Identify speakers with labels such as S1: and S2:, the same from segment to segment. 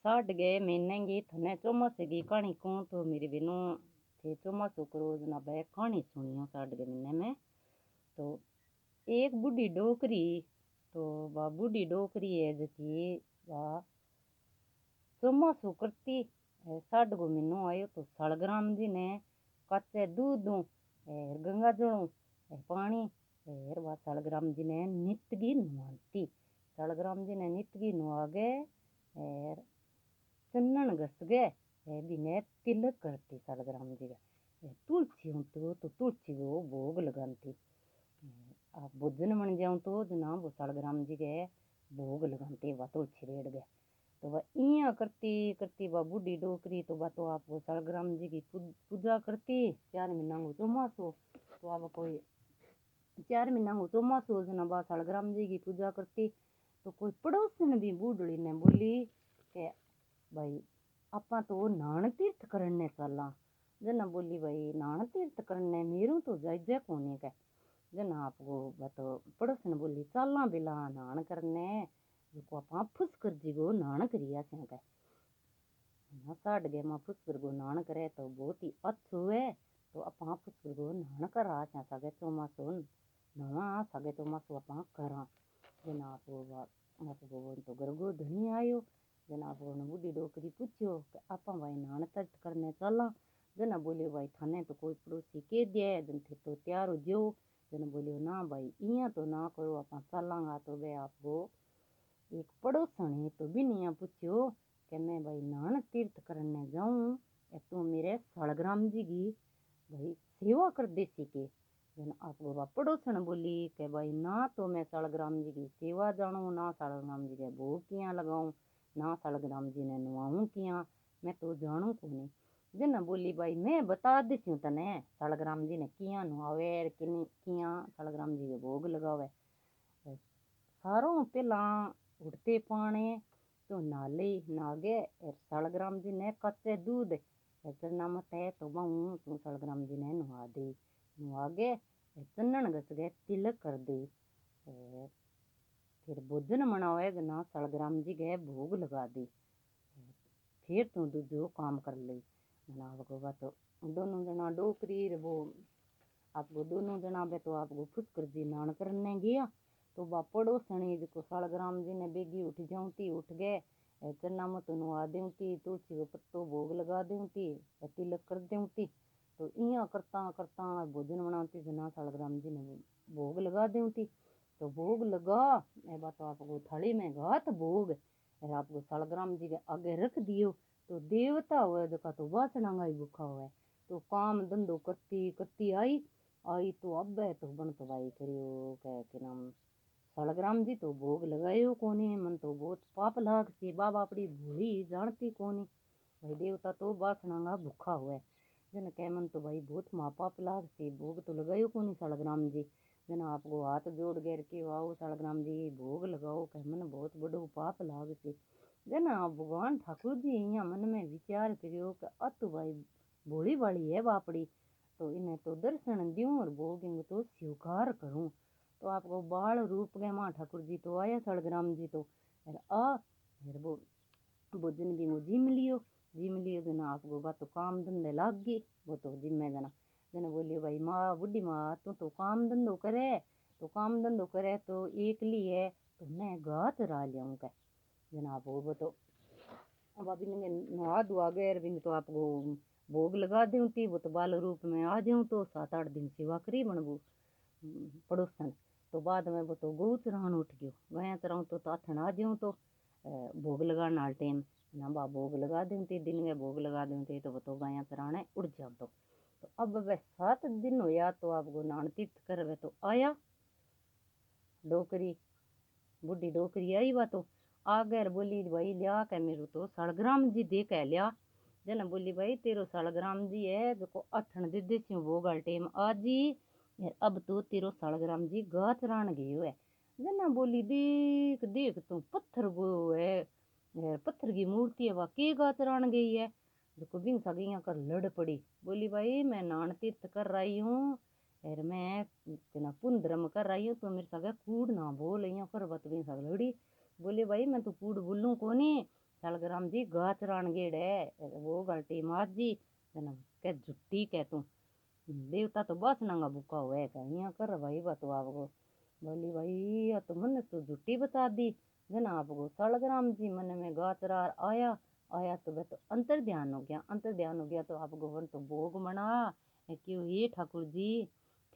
S1: साठ गए महीने की थने चौमासे की कहानी कहूँ तो मेरी बेनों थे चौमासों को रोज ना बह कहानी सुनियो साठ गए महीने में। तो एक बूढ़ी डोकरी, तो वह बूढ़ी डोकरी है जकी वह चौमासों करती साठ गो महीनों आयो तो सालग्राम जी ने कच्चे दूधों गंगा जलों पानी वह सालग्राम जी ने नितगी नुआती। सालग्राम जी ने नितगी नुआ गए चन्नन घस गए बिने तिलक करती सालग्राम जी का तुलसी हूँ तो तुलसी को भोग लगाती। आप भोजन बन जाऊँ तो जना वो सालग्राम जी के भोग लगाते वह तुलसी रेड़ गए। तो वह इया करती करती वह बूढ़ी डोकरी तो वह तो आप वो सालग्राम जी की पूजा करती 4 महीना को चौमासो। तो अब कोई 4 महीना को चौमासो जना वह सालग्राम जी की पूजा करती। तो कोई पड़ोसन भी बूढ़ड़ी ने बोली के भाई आपा तो नान तीर्थ करने चला। जना बोली भाई नान तीर्थ करने मेरू तो जायजे कोनी के। जना आपको तो पड़ोसन बोली चलना बिला नान करने जो आपा फुसकर जी को नान करिया से साठ गए माँ फुसकर को नान करे तो बहुत ही अच्छो हुए। तो अपा फुसकर को नान करा सगे चौमासो नवा सगे चौमासो अपा करा। जना आपको तो गरगो धनी आयो। जना आपको बूढ़ी डोकरी पूछो कि आपा भाई नान तीर्थ करने चला। जना बोलियो भाई थाने तो कोई पड़ोसी कह दिया जन थे तो तैयार हो जाओ। जना बोलियो ना भाई इया तो ना करो अपा चलांगा। तो वे आपको एक पड़ोसन है तो भी नहीं पूछो कि मैं भाई नान तीर्थ करने जाऊं तू मेरे सालग्राम जी की भाई सेवा कर देसी के। जन आपको पड़ोसन बोली कि भाई ना तो मैं सालग्राम जी की सेवा जानू ना सालग्राम जी के भोग किया लगाऊं ना सालग्राम जी ने नुआऊं किया मैं तो जानू को नहीं। जन बोली भाई मैं बता देती हूँ तने सालग्राम जी ने किया नुआवे किया सालग्राम जी के भोग लगावे। सारों पहला उठते पाने तो नाले नागे सालग्राम जी ने कच्चे दूध चरना मत है तो बहु तू सालग्राम जी ने नुआ दे नुआ गे चन्नन घस गए तिलक कर दे। फिर भोजन मनावे जना सालग्राम जी के भोग लगा दे फिर तू दूजो काम कर ले। आपको तो दोनों जना डोकरी वो आपको दोनों जना बे तो आपको फुसकर जी नान करने गया। तो बा पड़ोसनी जो सालग्राम जी ने बेगी उठ जाऊती उठ गए चन्ना मत नुआ देती तुलसी को पत्तो भोग लगा देती तिलक कर देती। तो इया करता करता भोजन बनाती जना सालग्राम जी ने भोग लगा देती। तो भोग लगा बात तो आपको थाली में घात भोग आपको सालग्राम जी के आगे रख दियो। तो देवता हुआ जो तो बासना ही भूखा हुआ तो काम धंधो करती करती आई आई तो अब तो बन तो भाई करियो कह के नाम सालग्राम जी तो भोग लगायो कोनी मन तो बहुत पाप लाग सी बाबा अपनी भूली जानती कोनी भाई देवता तो बासना भूखा हुआ जन कह मन तो भाई बहुत माँ पाप लाग सी भोग तो लगायो कोनी सालग्राम जी। जन आपको हाथ जोड़ गैर के आओ सालग्राम जी भोग लगाओ कह मन बहुत बड़ो पाप लाग सी। जन भगवान ठाकुर जी इं मन में विचार करियो कि अत भाई भोली वाली है बापड़ी तो इन्हें तो दर्शन दूं और भोग तो स्वीकार करूं। तो आपको बाल रूप के माँ ठाकुर जी तो आया सालग्राम जी तो फिर वो भोजन भी वो जिम लियो जना आपको बात तो काम धंधे लाग गई वो तो जिम्मे जना जना बोलियो भाई माँ बुढ़ी माँ तू तो काम धंधो करे तो एक ली है तो मैं गा चरा लियाऊं कह। जना वो तो अब अभी नहा धुआ गए बिन तो आपको भोग लगा दूंती वो तो बाल रूप में आ जाऊं तो 7-8 दिन सेवा करी बनबू पड़ोसन। तो बाद में वो तो गऊ चरान उठ गयो गया चराऊं तो आथन आ जाऊं तो भोग लगाने वाले टाइम ना बा भोग लगा दूंती दिन में भोग लगा दूंती तो वो तो गया चराने उड़ जाओ। तो अब वह 7 दिन होया तो आपको नान तीर्थ कर तो आया डोकरी बूढ़ी डोकरी आई बा तो आगे बोली भाई लिया के मेरू तो सालग्राम जी दे कह लिया। जना बोली भाई तेरो सालग्राम जी है जो अठन दे देती वो गल टेम आज ही अब तो तेरो सालग्राम जी गा चरान गयो है। जना बोली देख देख तू पत्थर गो है पत्थर की मूर्ति है वह के गा चरान गई है जो बिन सगिया कर लड़ पड़ी। बोली भाई मैं नान तीर्थ कर रही हूँ और मैं पुण्य धर्म कर रही हूँ तो मेरे सगे कूड़ ना बोल यहाँ पर बत बिन सग लड़ी। बोले भाई मैं तो कूड़ बोलूँ कोनी सालग्राम जी गाच रान गेड़े वो गलती मार जी जना के झुट्टी के तू देवता तो बस नंगा बुका हुए का यहाँ कर भाई बात आपको बोली भाई ये तो मन तो झुट्टी बता दी जना आपको सालग्राम जी मन में गाचरा आया आया तो वह तो अंतर ध्यान हो गया तो आपको वन तो भोग मना क्यों ये ठाकुर जी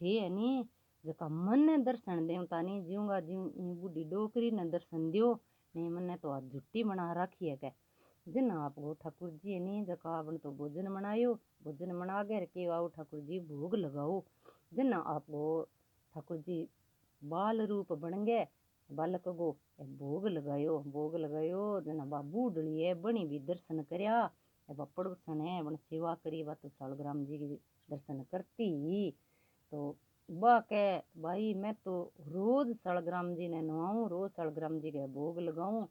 S1: थे है नी जका मन ने दर्शन देवता नहीं जीऊंगा जीव बूढ़ी डोकरी ने दर्शन दियो नहीं मन ने तो आज झुट्टी बना रखी है के जिन आपको ठाकुर जी ने जका आपन तो भोजन बनायो भोजन बना के रखे आओ ठाकुर जी भोग लगाओ जिन आपको ठाकुर जी बाल रूप बन गए बालक को भोग लगायो जना बाबू डलिए बनी भी दर्शन करया पड़ोसन है बन सेवा करी बा तो सालग्राम जी की दर्शन करती ही तो बा के भाई मैं तो रोज सालग्राम जी ने नवाऊं रोज सालग्राम जी के भोग लगाऊं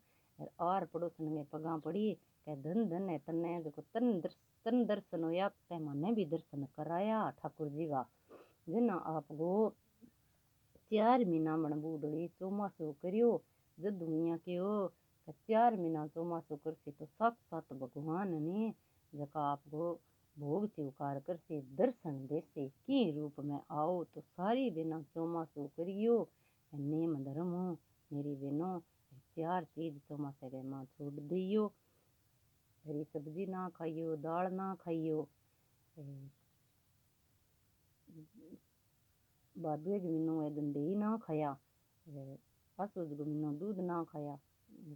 S1: आर पड़ोसन के पगा पड़ी के धन धन है तने देखो तन दर्शन होया ते मने भी दर्शन कराया ठाकुर जी का जिन आपको 4 महीना मन बूढ़ड़ी चौमासो करियो जब दुनिया के हो 4 महीना चौमासो करसी तो साक्षात भगवान ने जका आपको भोग स्वीकार करसे दर्शन देसे की रूप में आओ तो सारी बिना चौमासो करियो नेम धर्म मेरी बहनों 4 चीज चौमासे के माँ छोड़ दियो हरी सब्जी ना खाइयो दाल ना खाइयो भादवे के महीनों है गंडेई ना खाया आसोज के महीनों दूध ना खाया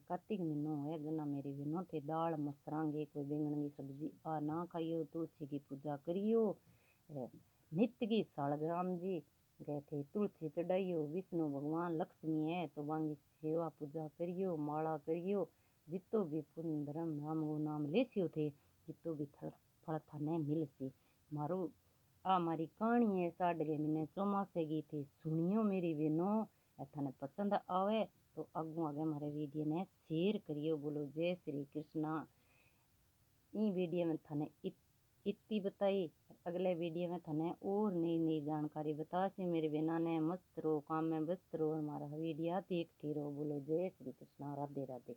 S1: कार्तिक महीनों है जना मेरी बहनों थे दाल मसरांगे कोई बैंगन की सब्जी आ ना खाइयो तुलसी की पूजा करियो नित्य की सालग्राम जी गए थे तुलसी चढ़ाइयो विष्णु भगवान लक्ष्मी है तो बांगी सेवा पूजा करियो माला करियो जितो भी पुण्य धर्म नाम वो नाम लेसियो थे जितो भी फल थाने मिल सी मारो आ मारी कहानी है साढ़े महीने चौमासे की थी सुनियो मेरी बहनों थाने पसंद आवे तो आगू आगे हमारे वीडियो ने शेयर करियो बोलो जय श्री कृष्णा ई वीडियो में थाने इतनी बताई अगले वीडियो में थाने और नई नई जानकारी बता सी मेरे बहना ने मस्त रहो काम में व्यस्त रहो हमारा वीडियो देखती रहो बोलो जय श्री कृष्णा राधे राधे।